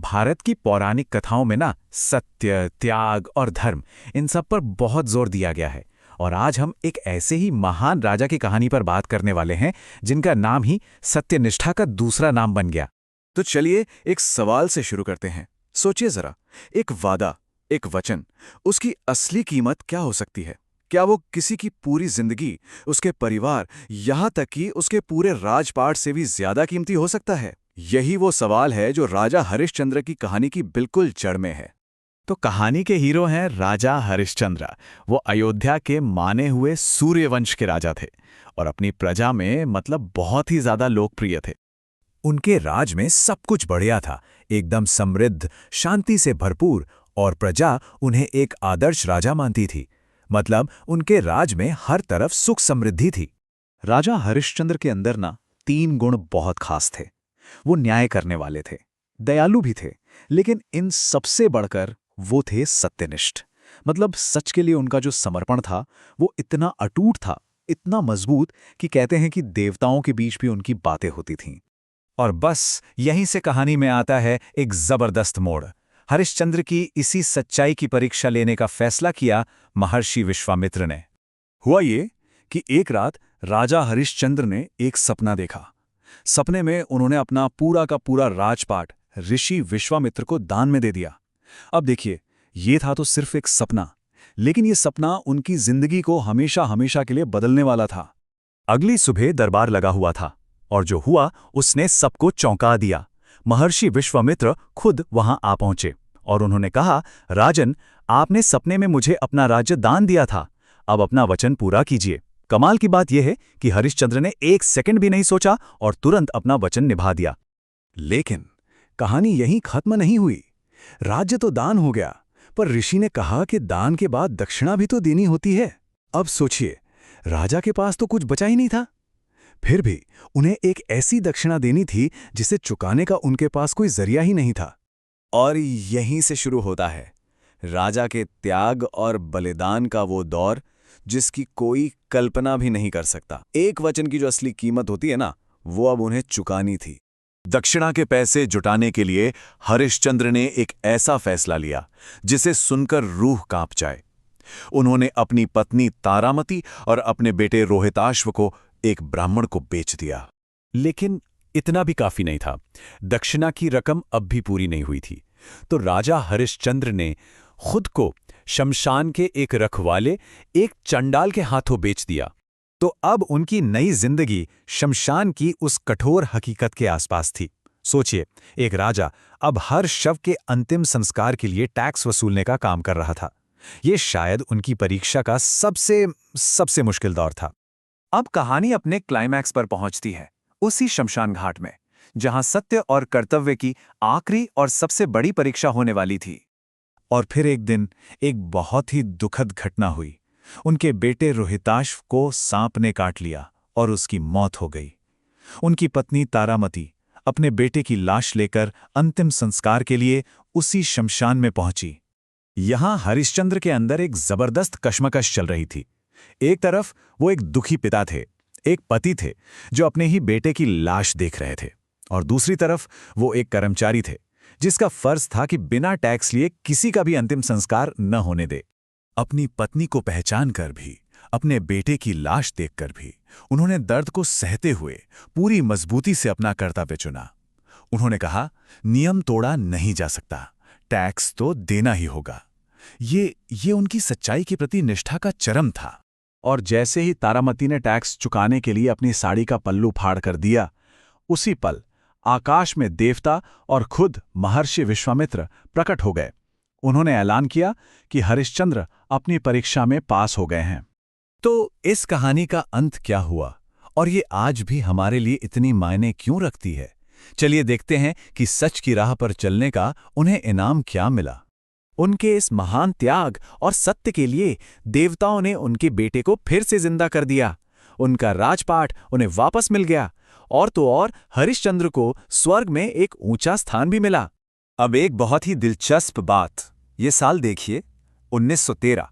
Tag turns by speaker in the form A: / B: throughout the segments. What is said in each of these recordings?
A: भारत की पौराणिक कथाओं में ना सत्य, त्याग और धर्म इन सब पर बहुत जोर दिया गया है। और आज हम एक ऐसे ही महान राजा की कहानी पर बात करने वाले हैं जिनका नाम ही सत्यनिष्ठा का दूसरा नाम बन गया।
B: तो चलिए एक सवाल से शुरू करते हैं। सोचिए जरा, एक वादा, एक वचन, उसकी असली कीमत क्या हो सकती है? क्या वो किसी की पूरी जिंदगी, उसके परिवार, यहाँ तक कि उसके पूरे राजपाट से भी ज्यादा कीमती हो सकता है? यही वो सवाल है जो राजा हरिश्चंद्र की कहानी की बिल्कुल जड़ में है।
A: तो कहानी के हीरो हैं राजा हरिश्चंद्र। वो अयोध्या के माने हुए सूर्यवंश के राजा थे और अपनी प्रजा में मतलब बहुत ही ज्यादा लोकप्रिय थे। उनके राज में सब कुछ बढ़िया था, एकदम समृद्ध, शांति से भरपूर, और प्रजा उन्हें एक आदर्श राजा मानती थी। मतलब उनके राज में हर तरफ सुख समृद्धि थी। राजा हरिश्चंद्र के अंदर ना 3 गुण बहुत खास थे। वो न्याय करने वाले थे, दयालु भी थे, लेकिन इन सबसे बढ़कर वो थे सत्यनिष्ठ। मतलब सच के लिए उनका जो समर्पण था वो इतना अटूट था, इतना मजबूत कि कहते हैं कि देवताओं के बीच भी उनकी बातें होती थीं। और बस यहीं से कहानी में आता है एक जबरदस्त मोड़। हरिश्चंद्र की इसी सच्चाई की परीक्षा लेने का फैसला किया महर्षि विश्वामित्र ने।
B: हुआ ये कि एक रात राजा हरिश्चंद्र ने एक सपना देखा। सपने में उन्होंने अपना पूरा का पूरा राजपाट ऋषि विश्वामित्र को दान में दे दिया। अब देखिए, ये था तो सिर्फ एक सपना, लेकिन ये सपना उनकी जिंदगी को हमेशा हमेशा के लिए बदलने वाला था।
A: अगली सुबह दरबार लगा हुआ था और जो हुआ उसने सबको चौंका दिया। महर्षि विश्वामित्र खुद वहां आ पहुंचे और उन्होंने कहा, राजन, आपने सपने में मुझे अपना राज्य दान दिया था, अब अपना वचन पूरा कीजिए। कमाल की बात यह है कि हरिश्चंद्र ने 1 सेकंड भी नहीं सोचा और तुरंत अपना वचन निभा दिया।
B: लेकिन कहानी यहीं खत्म नहीं हुई। राज्य तो दान हो गया, पर ऋषि ने कहा कि दान के बाद दक्षिणा भी तो देनी होती है। अब सोचिए, राजा के पास तो कुछ बचा ही नहीं था। फिर भी उन्हें एक ऐसी दक्षिणा देनी थी जिसे चुकाने का उनके पास कोई जरिया ही नहीं था। और यहीं से शुरू होता है राजा के त्याग और बलिदान का वो दौर जिसकी कोई कल्पना भी नहीं कर सकता। एक वचन की जो असली कीमत होती है ना, वो अब उन्हें चुकानी थी। दक्षिणा के पैसे जुटाने के लिए हरिश्चंद्र ने एक ऐसा फैसला लिया जिसे सुनकर रूह कांप जाए। उन्होंने अपनी पत्नी तारामती और अपने बेटे रोहिताश्व को एक ब्राह्मण को बेच दिया।
A: लेकिन इतना भी काफी नहीं था। दक्षिणा की रकम अब भी पूरी नहीं हुई थी। तो राजा हरिश्चंद्र ने खुद को शमशान के एक रखवाले, एक चंडाल के हाथों बेच दिया। तो अब उनकी नई जिंदगी शमशान की उस कठोर हकीकत के आसपास थी। सोचिए, एक राजा अब हर शव के अंतिम संस्कार के लिए टैक्स वसूलने का काम कर रहा था। ये शायद उनकी परीक्षा का सबसे मुश्किल दौर था। अब कहानी अपने क्लाइमैक्स पर पहुंचती है, उसी शमशान घाट में, जहां सत्य और कर्तव्य की आखिरी और सबसे बड़ी परीक्षा होने वाली थी। और फिर एक दिन एक बहुत ही दुखद घटना हुई। उनके बेटे रोहिताश्व को सांप ने काट लिया और उसकी मौत हो गई। उनकी पत्नी तारामती अपने बेटे की लाश लेकर अंतिम संस्कार के लिए उसी शमशान में पहुंची। यहां हरिश्चंद्र के अंदर एक जबरदस्त कश्मकश चल रही थी। एक तरफ वो एक दुखी पिता थे, एक पति थे जो अपने ही बेटे की लाश देख रहे थे, और दूसरी तरफ वो एक कर्मचारी थे जिसका फर्ज था कि बिना टैक्स लिए किसी का भी अंतिम संस्कार न होने दे। अपनी पत्नी को पहचान कर भी, अपने बेटे की लाश देखकर भी उन्होंने दर्द को सहते हुए पूरी मजबूती से अपना कर्तव्य चुना। उन्होंने कहा, नियम तोड़ा नहीं जा सकता, टैक्स तो देना ही होगा। ये उनकी सच्चाई के प्रति निष्ठा का चरम था। और जैसे ही तारामती ने टैक्स चुकाने के लिए अपनी साड़ी का पल्लू फाड़ कर दिया, उसी पल आकाश में देवता और खुद महर्षि विश्वामित्र प्रकट हो गए। उन्होंने ऐलान किया कि हरिश्चंद्र अपनी परीक्षा में पास हो गए हैं। तो इस कहानी का अंत क्या हुआ और ये आज भी हमारे लिए इतनी मायने क्यों रखती है? चलिए देखते हैं कि सच की राह पर चलने का उन्हें इनाम क्या मिला। उनके इस महान त्याग और सत्य के लिए देवताओं ने उनके बेटे को फिर से जिंदा कर दिया। उनका राजपाट उन्हें वापस मिल गया, और तो और हरिश्चंद्र को स्वर्ग में एक ऊंचा स्थान भी मिला। अब एक बहुत ही दिलचस्प बात, ये साल देखिए, 1913।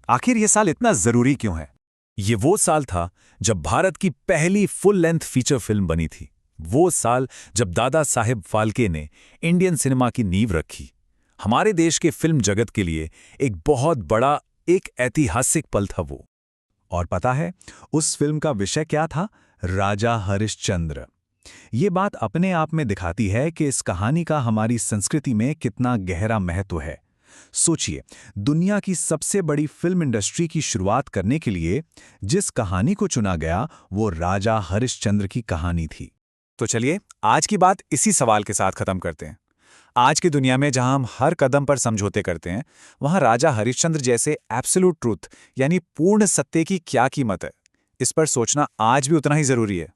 A: आखिर ये साल इतना जरूरी क्यों है? ये वो साल था जब भारत की पहली फुल लेंथ फीचर फिल्म बनी थी,
C: वो साल जब दादा साहेब फाल्के ने इंडियन सिनेमा की नींव रखी। हमारे देश के फिल्म जगत के लिए एक बहुत बड़ा, एक ऐतिहासिक पल था वो।
B: और पता है उस फिल्म का विषय क्या था? राजा हरिश्चंद्र। ये बात अपने आप में दिखाती है कि इस कहानी का हमारी संस्कृति में कितना गहरा महत्व है। सोचिए, दुनिया की सबसे बड़ी फिल्म इंडस्ट्री की शुरुआत करने के लिए जिस कहानी को चुना गया वो राजा हरिश्चंद्र की कहानी थी।
C: तो चलिए आज की बात इसी सवाल के साथ खत्म करते हैं। आज की दुनिया में जहां हम हर कदम पर समझौते करते हैं, वहां राजा हरिश्चंद्र जैसे एब्सोल्यूट ट्रूथ यानी पूर्ण सत्य की क्या कीमत है, इस पर सोचना आज भी उतना ही जरूरी है।